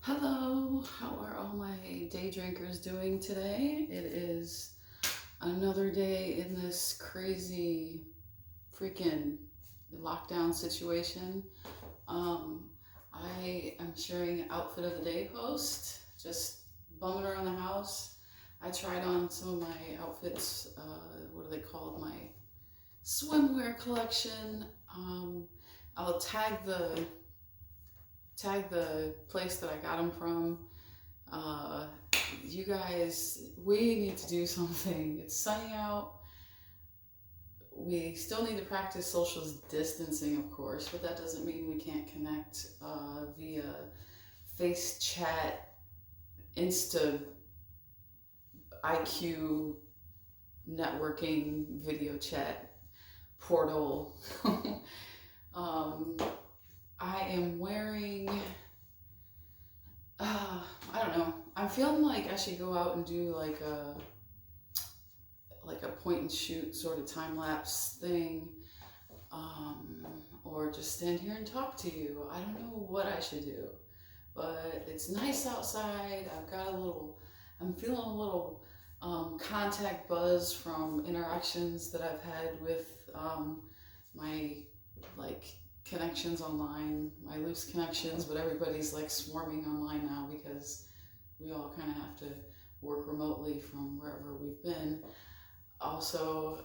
Hello, how are all my day drinkers doing today? It is another day in this crazy freaking lockdown situation. Um, I am sharing outfit of the day post, just bumming around the house. I tried on some of my outfits, what are they called? My swimwear collection. I'll tag the place that I got them from. Uh, you guys, we need to do something. It's sunny out. We still need to practice social distancing, of course, but that doesn't mean we can't connect via face chat, Insta, IQ, networking, video chat, portal. um, I am wearing I don't know. I'm feeling like I should go out and do like a point and shoot sort of time lapse thing, um, or just stand here and talk to you. I don't know what I should do, but it's nice outside. I'm feeling a little contact buzz from interactions that I've had with my like connections online, my loose connections, but everybody's like swarming online now because we all kind of have to work remotely from wherever we've been. Also,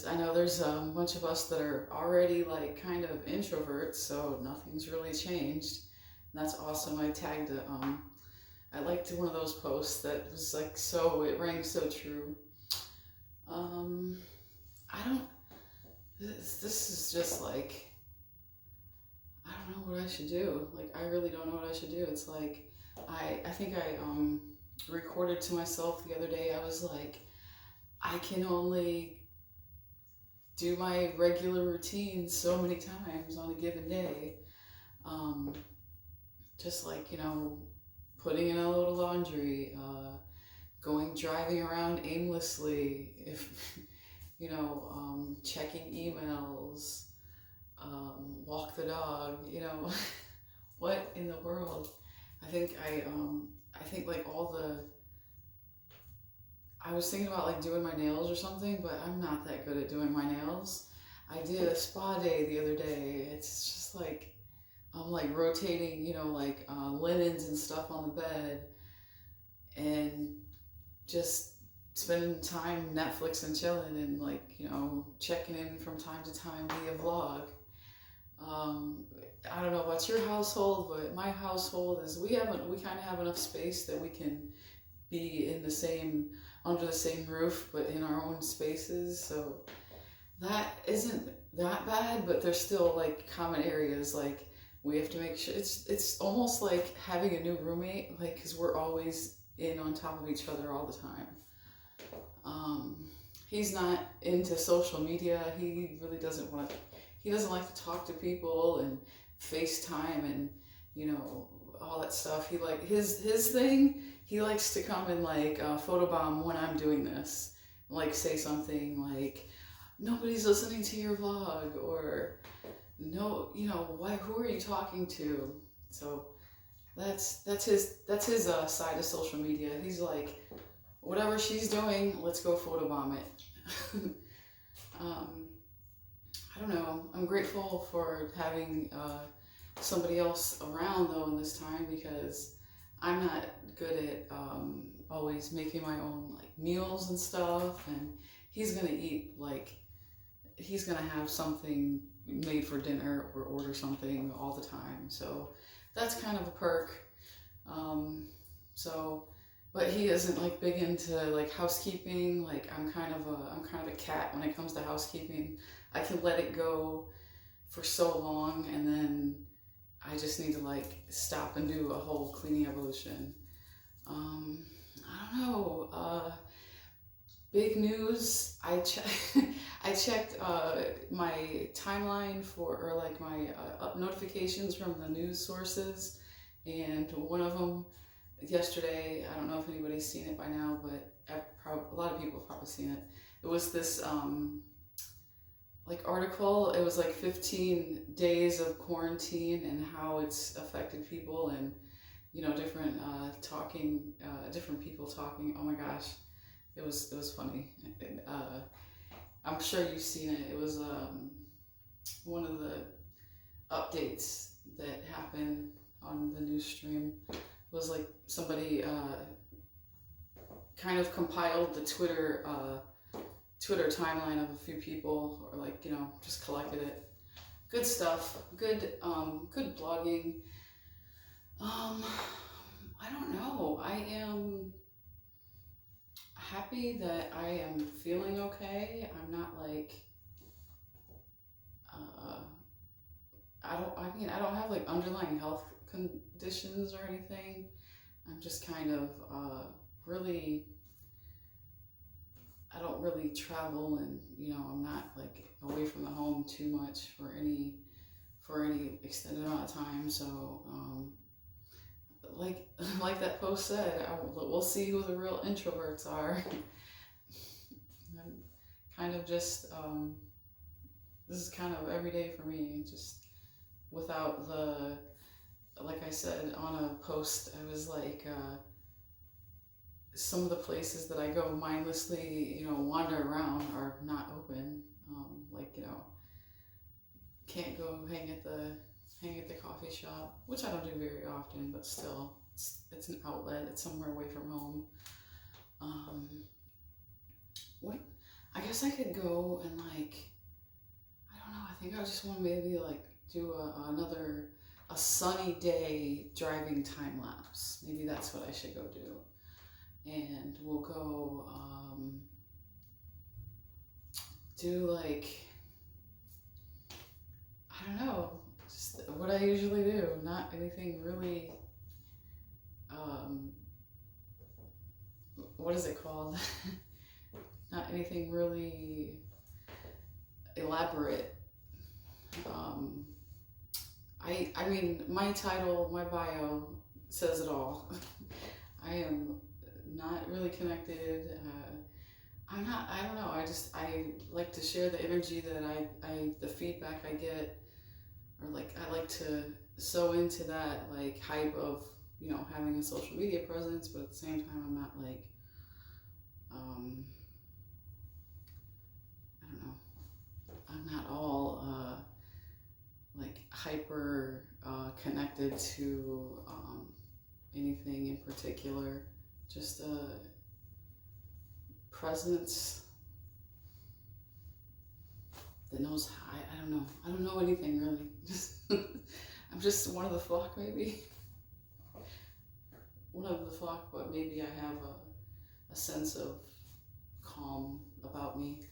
I know there's a bunch of us that are already like kind of introverts, so nothing's really changed. And that's awesome. I liked one of those posts that was like so, it rang so true. Um, I don't, this is just like, I don't know what I should do. Like, I really don't know what I should do. It's like, I think I recorded to myself the other day. I was like, I can only do my regular routine so many times on a given day. Um, just like, putting in a load of laundry, driving around aimlessly, if, checking emails, walk the dog, what in the world? I think like I was thinking about like doing my nails or something, but I'm not that good at doing my nails. I did a spa day the other day. It's just like I'm like rotating, linens and stuff on the bed, and just spending time Netflix and chilling and like checking in from time to time via vlog. Um, I don't know about your household, but my household is we kind of have enough space that we can be in the same under the same roof, but in our own spaces. So that isn't that bad, but there's still like common areas like we have to make sure it's almost like having a new roommate, like because we're always in on top of each other all the time. Um, he's not into social media. He doesn't like to talk to people and FaceTime and all that stuff. He like his thing. He likes to come and like photobomb when I'm doing this, like say something like nobody's listening to your vlog, or no, why, who are you talking to? So that's his side of social media. He's like, whatever she's doing, let's go photobomb it. um, I don't know. I'm grateful for having somebody else around though in this time, because I'm not good at always making my own like meals and stuff, and he's gonna eat like he's gonna have something made for dinner or order something all the time. So that's kind of a perk. Um, so, but he isn't like big into like housekeeping. Like I'm kind of a cat when it comes to housekeeping. I can let it go for so long, and then I just need to like stop and do a whole cleaning evolution. Um, I don't know. Big news. I checked my timeline for, or like my notifications from the news sources, and one of them yesterday. I don't know if anybody's seen it by now, but a lot of people have probably seen it. It was this like article. It was like 15 days of quarantine and how it's affected people, and different different people talking. Oh my gosh, it was funny. I'm sure you've seen it. It was one of the updates that happened on the news stream. It was like somebody kind of compiled the Twitter timeline of a few people, or like just collected it. Good stuff. Good blogging. I don't know. I am happy that I am feeling okay. I'm not like I don't have like underlying health conditions or anything. I'm just kind of really I don't really travel, and I'm not like away from the home too much for any extended amount of time. So like like that post said, we'll see who the real introverts are. I'm kind of just this is kind of every day for me, just without the, like I said on a post, I was like some of the places that I go mindlessly, wander around are not open. Like, can't go hang at the coffee shop, which I don't do very often, but still, it's an outlet. It's somewhere away from home. What? I guess I could go and like, I don't know. I think I just want to maybe like do a sunny day driving time lapse. Maybe that's what I should go do. And we'll go do like, I don't know, just what I usually do. Not anything really, what is it called? Not anything really elaborate. I mean, my title, my bio says it all. I am not really connected. I don't know. I like to share the energy that the feedback I get, or like, I like to sew into that, like, hype of, having a social media presence, but at the same time, I'm not like, I don't know. I'm not all, like, hyper, connected to, anything in particular. Just a presence that knows how, I don't know. I don't know anything really. I'm just one of the flock, maybe. One of the flock, but maybe I have a sense of calm about me.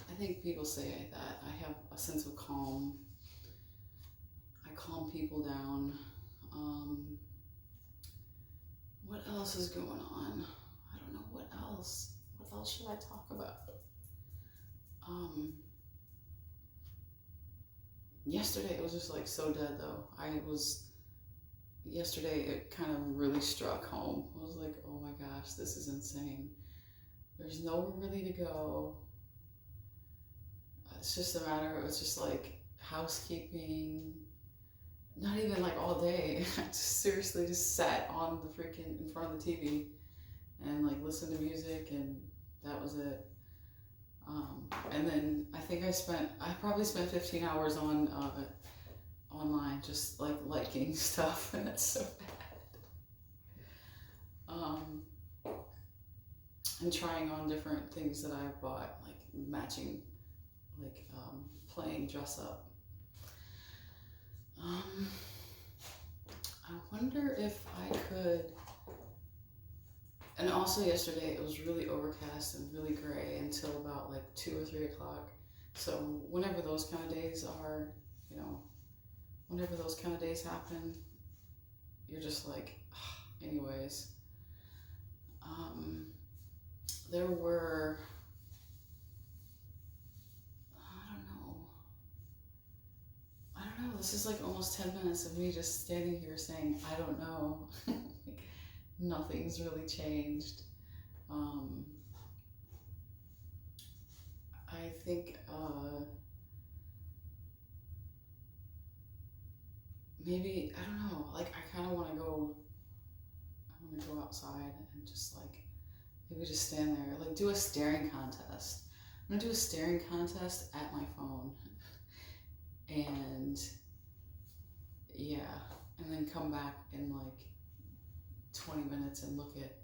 I think people say that I have a sense of calm. I calm people down. What else is going on? I don't know what else. What else should I talk about? Yesterday it was just like so dead though. Yesterday it kind of really struck home. I was like, oh my gosh, this is insane. There's nowhere really to go. It's just it's just like housekeeping. Not even like all day. I just seriously just sat on the freaking, in front of the TV and like listened to music, and that was it. And then I think I probably spent 15 hours on online, just like liking stuff, and that's so bad. And trying on different things that I've bought, like matching, like playing dress up. I wonder if I could. And also yesterday it was really overcast and really gray until about like 2 or 3 o'clock. So whenever those kind of days are, whenever those kind of days happen, you're just like, anyways. There were, I don't know, this is like almost 10 minutes of me just standing here saying, I don't know. Like, nothing's really changed. I think maybe, I don't know, like I kind of want to go outside and just like maybe just stand there, like do a staring contest. I'm gonna do a staring contest at my phone, and yeah, and then come back in like 20 minutes and look at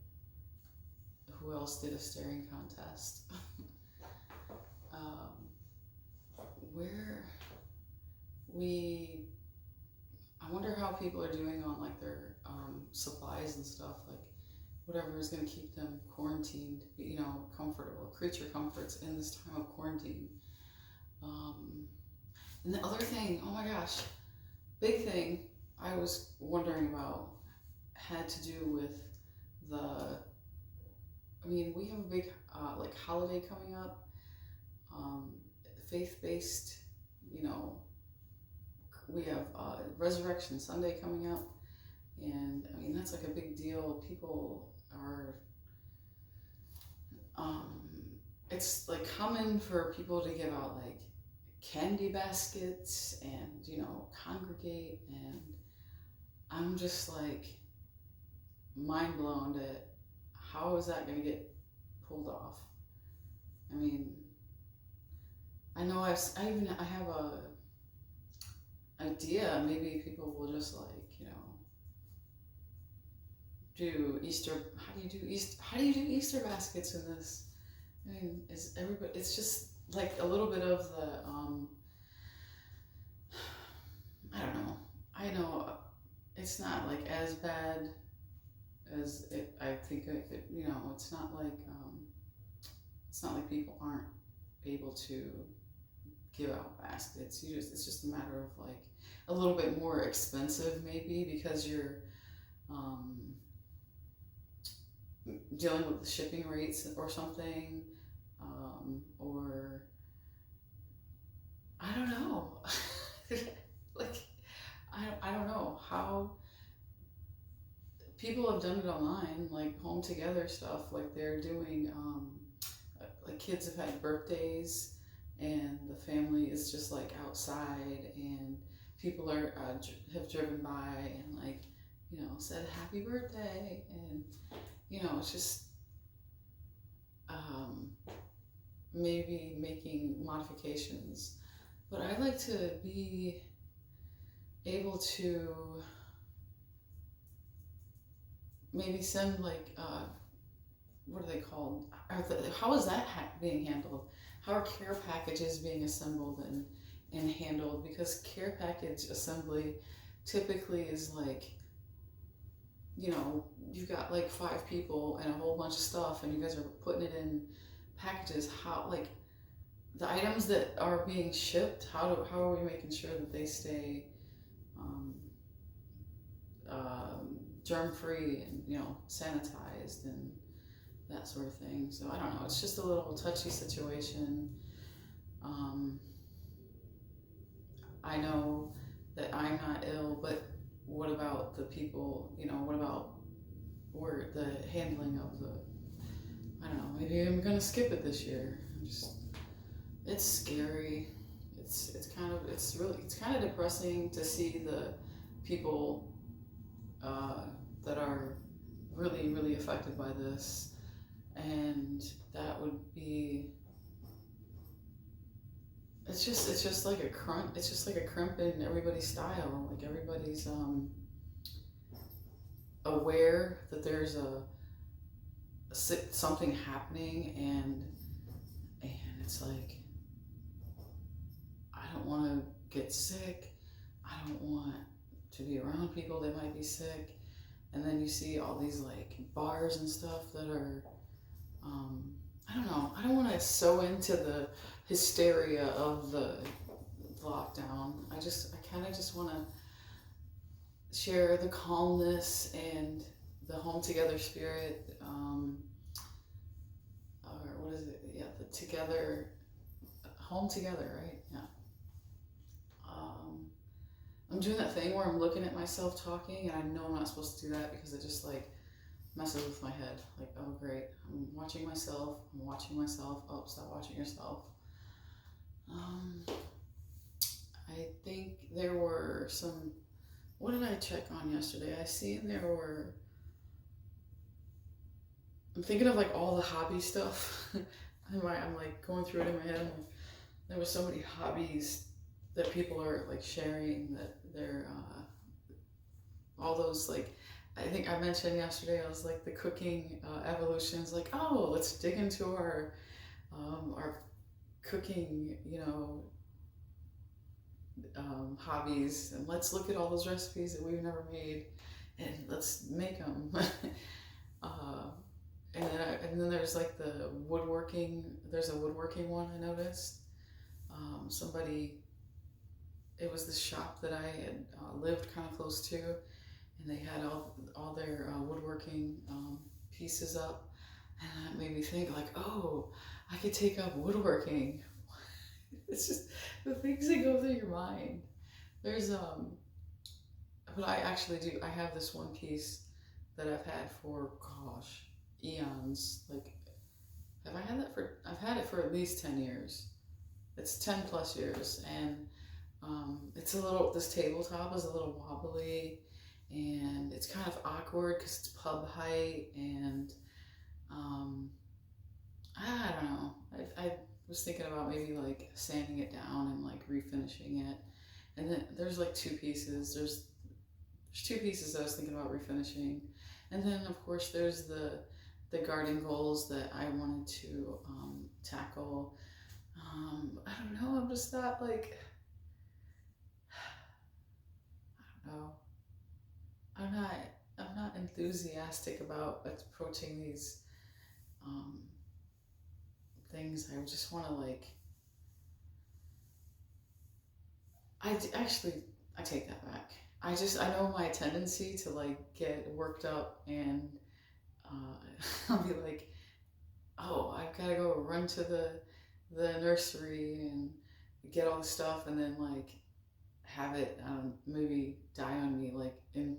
who else did a staring contest. Where I wonder how people are doing on like their supplies and stuff, like whatever is going to keep them quarantined, comfortable, creature comforts in this time of quarantine. And the other thing, oh my gosh, big thing I was wondering about had to do with we have a big like holiday coming up, faith-based, we have Resurrection Sunday coming up, and that's like a big deal. People are, it's like common for people to give out like candy baskets and congregate, and I'm just like mind blown at how is that going to get pulled off. I know I have a idea. Maybe people will just like do Easter. How do you do Easter baskets in this? Is everybody? It's just like a little bit of the I don't know. I know it's not like as bad as it. I think it could. It's not like people aren't able to give out baskets. It's just a matter of like a little bit more expensive maybe because you're dealing with the shipping rates or something, or I don't know. Like I don't know how people have done it online, like home together stuff, like they're doing like kids have had birthdays and the family is just like outside and people are have driven by and like said happy birthday, and it's just maybe making modifications. But I'd like to be able to maybe send like what are they called? How is that being handled? How are care packages being assembled and handled? Because care package assembly typically is like, you've got like 5 people and a whole bunch of stuff and you guys are putting it in packages. How, like, the items that are being shipped, how are we making sure that they stay germ-free and, sanitized and that sort of thing. So I don't know, it's just a little touchy situation. I know that I'm not ill, but what about the people, what about the handling of I don't know, maybe I'm gonna skip it this year. It's scary. It's kind of depressing to see the people that are really, really affected by this. And that would be, it's just like a crimp in everybody's style. Like everybody's aware that there's something happening, and it's like, I don't want to get sick. I don't want to be around people that might be sick. And then you see all these like bars and stuff that are, I don't know. I don't want to sew into the hysteria of the lockdown. I kind of just want to share the calmness and the home together spirit, or what is it? Yeah, the together, home together, right? Yeah. I'm doing that thing where I'm looking at myself talking, and I know I'm not supposed to do that because it just like messes with my head. Like, oh great, I'm watching myself. Oh, stop watching yourself. I think there were some. What did I check on yesterday? I see there were I'm thinking of like all the hobby stuff. I'm like going through it in my head. I'm like, there was so many hobbies that people are like sharing that they're all those like I think I mentioned yesterday. I was like the cooking evolutions. Like, oh, let's dig into our cooking, hobbies, and let's look at all those recipes that we've never made, and let's make them. uh, and then there's like the woodworking. There's a woodworking one I noticed. Somebody, it was this shop that I had lived kind of close to, and they had all their woodworking pieces up, and that made me think like, oh, I could take up woodworking. It's just the things that go through your mind. There's but I actually do. I have this one piece that I've had for gosh eons. Like, have I had that for? I've had it for at least 10 years. It's 10 plus years, and it's a little. This tabletop is a little wobbly, and it's kind of awkward because it's pub height, and um, I don't know. I was thinking about maybe like sanding it down and like refinishing it. And then there's like two pieces. There's two pieces I was thinking about refinishing, and then of course there's the garden goals that I wanted to tackle. I don't know. I'm just not like I don't know. I'm not I'm not enthusiastic about approaching these um, things. I just want to like actually I take that back. I know my tendency to like get worked up and I'll be like, oh, I've got to go run to the nursery and get all the stuff, and then like have it maybe die on me like in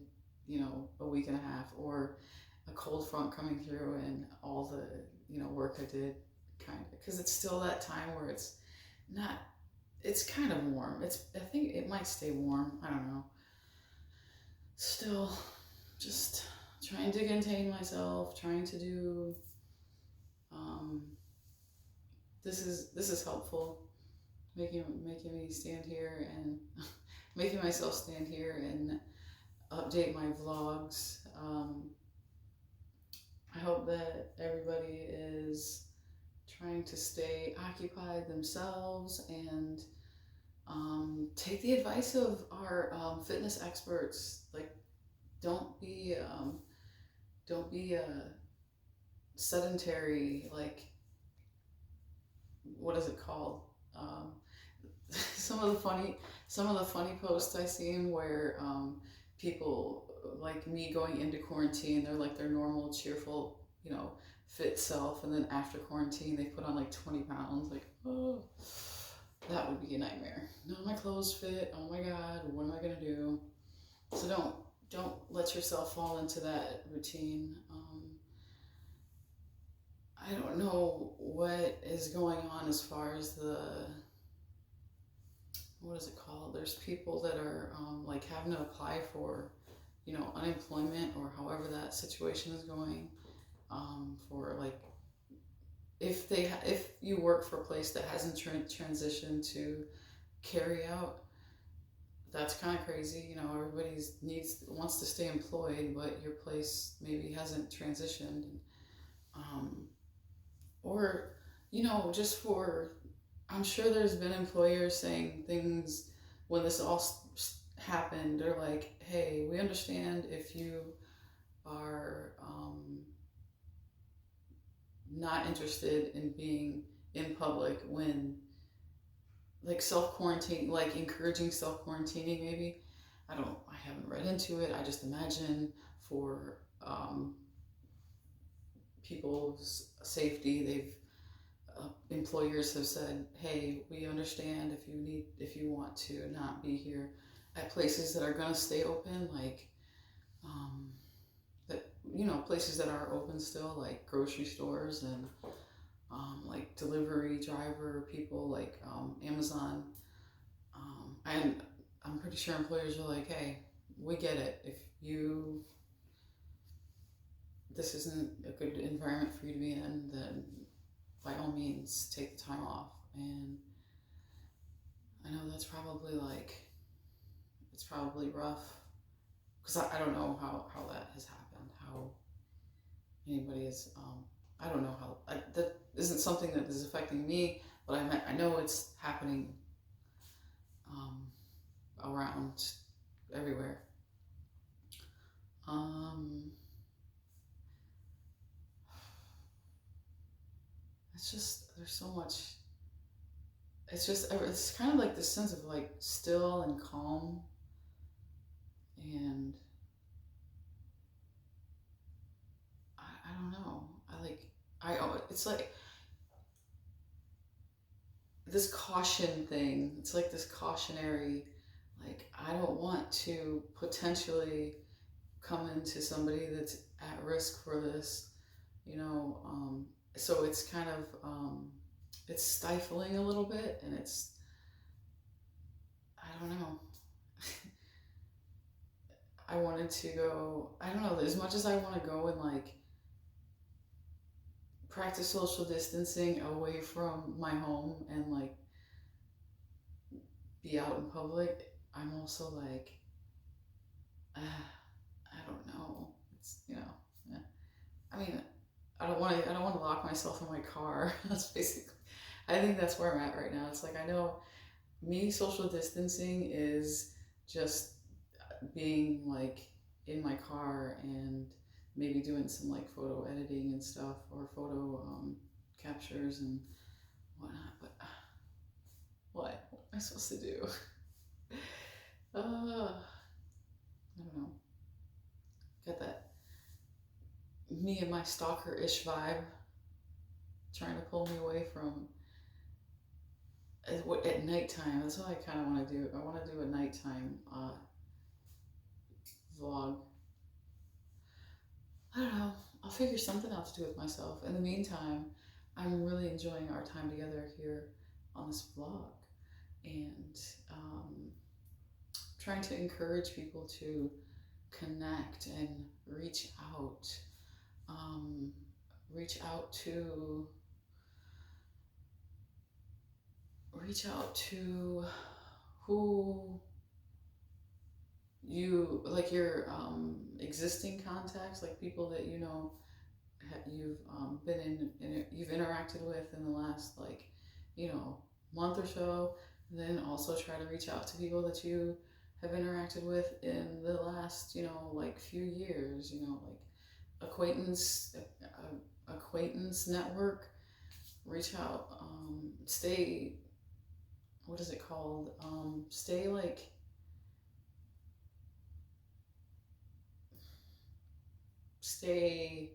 a week and a half, or a cold front coming through and all the work I did kind of, because it's still that time where not it's kind of warm. I think it might stay warm. I don't know. Still, just trying to contain myself, trying to do. Um, this is helpful, making me stand here and making myself stand here and update my vlogs. I hope that everybody is trying to stay occupied themselves and take the advice of our fitness experts. Like, don't be sedentary. Like, what is it called? Some of the funny posts I seen where people like me going into quarantine, they're like their normal, cheerful, fit self, and then after quarantine, they put on like 20 pounds. Like, oh, that would be a nightmare. None of my clothes fit. Oh my God, what am I gonna do? So don't let yourself fall into that routine. I don't know what is going on as far as what is it called? There's people that are like having to apply for, unemployment, or however that situation is going. For like, if you work for a place that hasn't transitioned to carry out, that's kind of crazy. Everybody wants to stay employed, but your place maybe hasn't transitioned. Or just for, I'm sure there's been employers saying things when this all happened. They're like, hey, we understand if you are not interested in being in public when, like, self-quarantine, like encouraging self-quarantining maybe. I haven't read into it. I just imagine for people's safety, employers have said, hey, we understand if you want to not be here at places that are going to stay open, like that places that are open still, like grocery stores and like delivery driver people, like Amazon. And I'm pretty sure employers are like, hey, we get it. If you this isn't a good environment for you to be in, then by all means take the time off. And I know that's probably like, it's probably rough, because I don't know how that has happened, how anybody is, I don't know how, that isn't something that is affecting me, but I know it's happening around everywhere. It's just, there's so much, it's kind of like this sense of like still and calm, and I don't know, it's like this caution thing, it's like this cautionary, like I don't want to potentially come into somebody that's at risk for this, you know, so it's kind of, it's stifling a little bit, and it's, I don't know. I wanted to go, I don't know, as much as I want to go and like practice social distancing away from my home and like be out in public, I'm also like, I don't know. It's, you know, yeah. I mean, I don't want to lock myself in my car. That's basically, I think that's where I'm at right now. It's like, I know me social distancing is just being like in my car and maybe doing some like photo editing and stuff, or photo captures and whatnot. But what am I supposed to do? I don't know. Got that me and my stalker-ish vibe trying to pull me away from at nighttime. That's what I kind of want to do. I want to do a nighttime vlog. I don't know. I'll figure something out to do with myself. In the meantime, I'm really enjoying our time together here on this vlog, and trying to encourage people to connect and reach out. Reach out to who you like, your existing contacts, like people that you know you've been you've interacted with in the last, like, you know, month or so. And then also try to reach out to people that you have interacted with in the last, you know, like few years, you know, like acquaintance network. Reach out, stay, what is it called, stay like, stay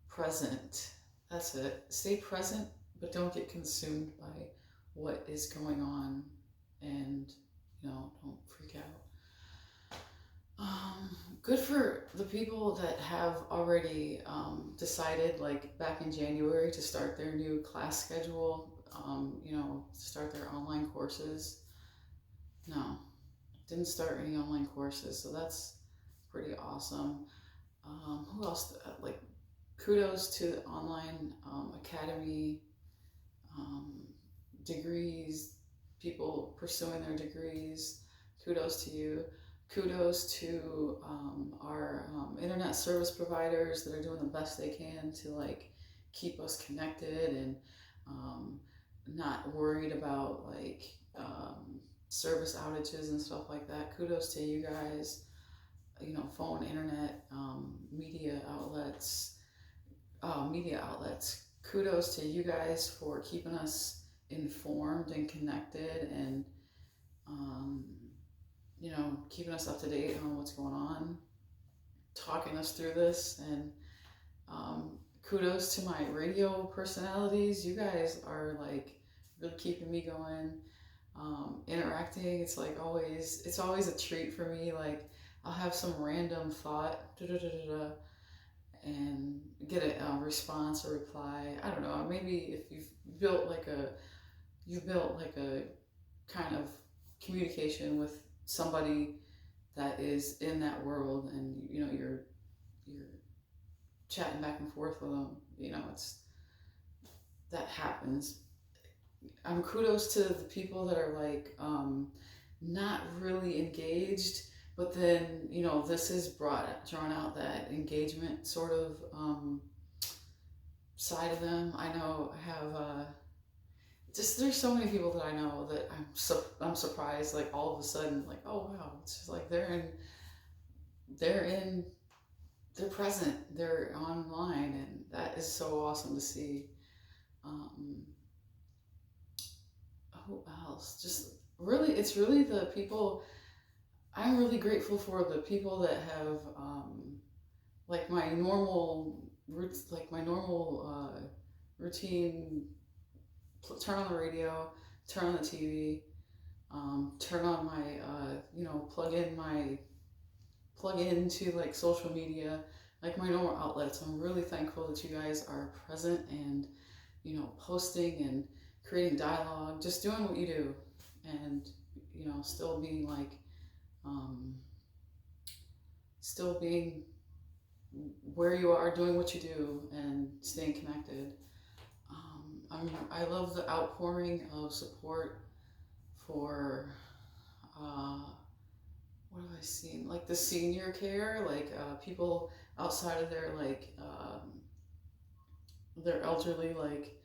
present. That's it. Stay present, but don't get consumed by what is going on, and, you know, don't freak out. Good for the people that have already decided, like back in January, to start their new class schedule, you know, start their online courses. No, didn't start any online courses, so that's pretty awesome. Who else? Like, kudos to the online academy degrees, people pursuing their degrees. Kudos to you. Kudos to our internet service providers that are doing the best they can to like keep us connected and not worried about like service outages and stuff like that. Kudos to you guys. You know, phone, internet, media outlets. Kudos to you guys for keeping us informed and connected, and you know, keeping us up to date on what's going on, talking us through this. And kudos to my radio personalities. You guys are like really keeping me going, interacting. It's like always, it's always a treat for me. Like, I'll have some random thought, and get a response or reply. I don't know, maybe if you've built like a kind of communication with somebody that is in that world, and you know, you're chatting back and forth with them. You know, that happens. Kudos to the people that are like not really engaged, but then this has drawn out that engagement sort of side of them. I know I have just there's so many people that I know that I'm surprised, like all of a sudden, like, oh wow, it's just like they're present, they're online, and that is so awesome to see. um, who else? Just really, it's really the people. I'm really grateful for the people that have like my normal routine. Turn on the radio, turn on the TV, turn on my plug into like social media, like my normal outlets. I'm really thankful that you guys are present and posting and creating dialogue, just doing what you do, and still being like still being where you are, doing what you do, and staying connected. I love the outpouring of support for what have I seen? Like the senior care, like people outside of their elderly, like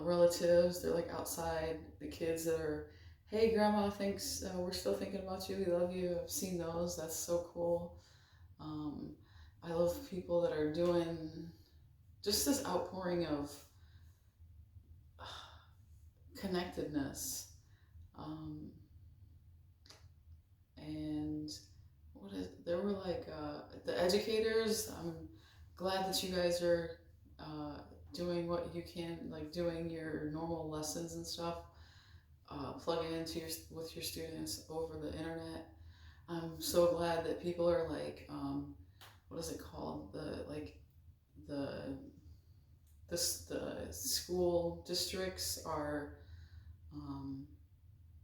relatives. They're like outside. The kids that are, hey grandma, thanks. We're still thinking about you. We love you. I've seen those. That's so cool. I love people that are doing just this outpouring of connectedness. And there were like the educators. I'm glad that you guys are doing what you can, like doing your normal lessons and stuff, plugging into with your students over the internet. I'm so glad that people are like, what is it called? The school districts are,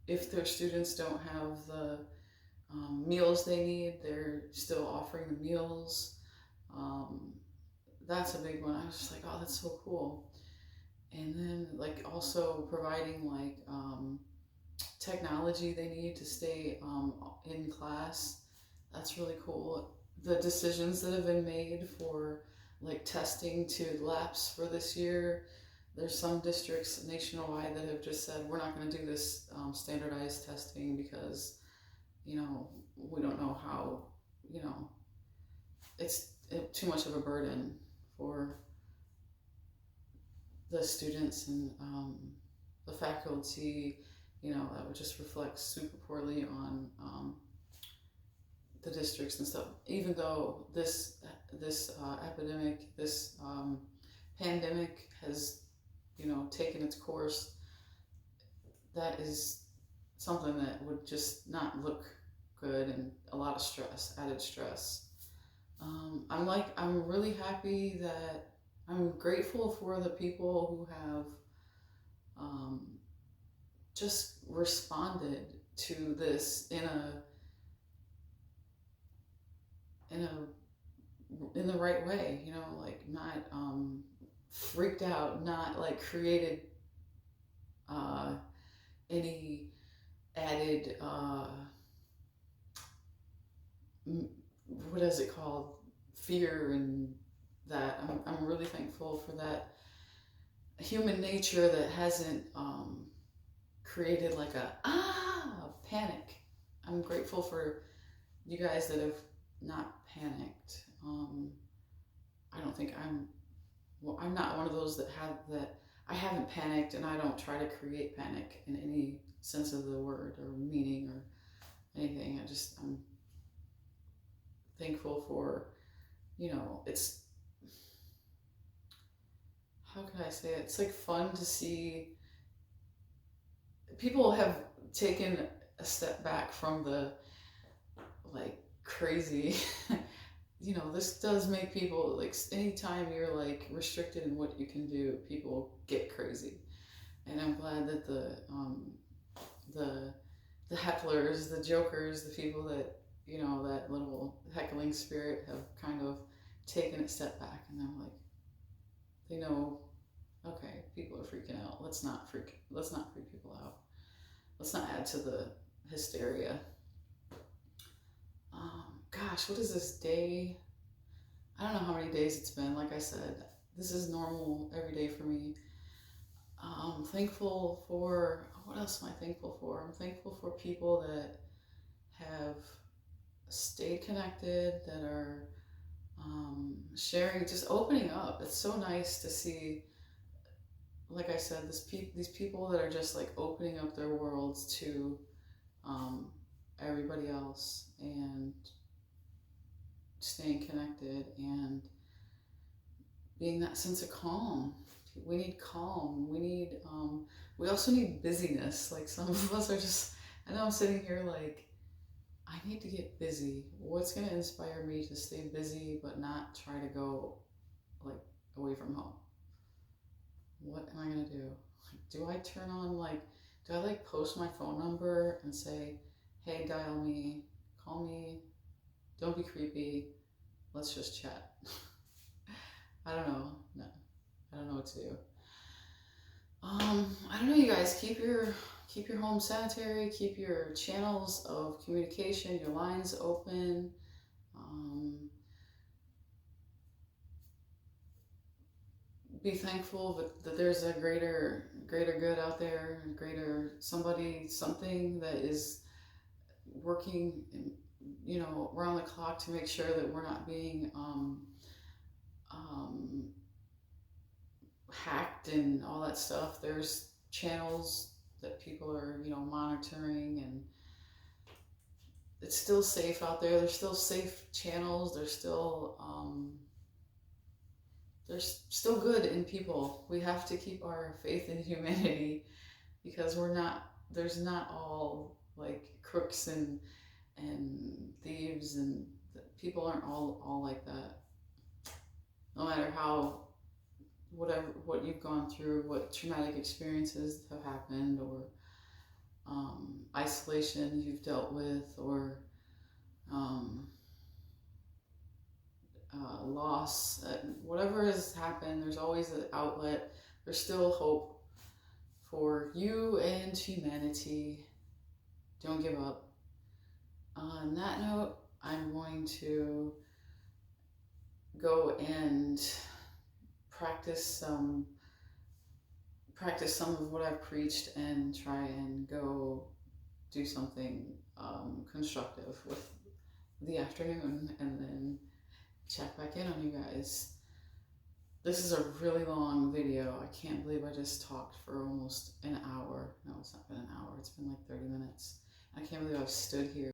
if their students don't have the meals they need, they're still offering the meals. That's a big one. I was just like, oh, that's so cool. And then like also providing like technology they need to stay in class. That's really cool. The decisions that have been made for like testing to lapse for this year. There's some districts nationwide that have just said, we're not going to do this standardized testing because we don't know how, it's too much of a burden for the students and the faculty. That would just reflect super poorly on the districts and stuff. Even though this epidemic, this pandemic has taken its course, that is something that would just not look good, and a lot of stress, added stress. I'm really happy that I'm grateful for the people who have just responded to this in the right way, like not freaked out, not like created any added what is it called, fear, and that I'm really thankful for that human nature that hasn't created like a panic. I'm grateful for you guys that have not panicked. I don't think I'm not one of those that I haven't panicked, and I don't try to create panic in any sense of the word or meaning or anything. I'm thankful for, it's, how can I say it? It's like fun to see people have taken a step back from the like crazy. This does make people like, anytime you're like restricted in what you can do, people get crazy. And I'm glad that the hecklers, the jokers, the people that that little heckling spirit have kind of taken a step back and they're like, they know, okay, people are freaking out. Let's not freak people out. Let's not add to the hysteria. Gosh, what is this day? I don't know how many days it's been. Like I said, this is normal every day for me. I'm thankful for, what else am I thankful for? I'm thankful for people that have stayed connected, that are sharing, just opening up. It's so nice to see, like I said, these people that are just like opening up their worlds to everybody else and staying connected and being that sense of calm. We need calm. We also need busyness. Like some of us are just, I know I'm sitting here like, I need to get busy. What's going to inspire me to stay busy but not try to go like away from home? What am I going to do? Do I turn on do I like post my phone number and say, hey, dial me, call me, don't be creepy, let's just chat? I don't know. No, I don't know what to do. I don't know, you guys. Keep your home sanitary. Keep your channels of communication, your lines open. Be thankful that there's a greater good out there, greater something that is working, around the clock to make sure that we're not being hacked and all that stuff. There's channels that people are, monitoring, and it's still safe out there. There's still safe channels. There's still good in people. We have to keep our faith in humanity, because there's not all like crooks and thieves, and people aren't all like that. No matter what you've gone through, what traumatic experiences have happened, or isolation you've dealt with, or loss, whatever has happened, there's always an outlet. There's still hope for you and humanity. Don't give up. On that note, I'm going to go and practice some of what I've preached and try and go do something constructive with the afternoon, and then check back in on you guys. This is a really long video. I can't believe I just talked for almost an hour. No, it's not been an hour. It's been like 30 minutes. I can't believe I've stood here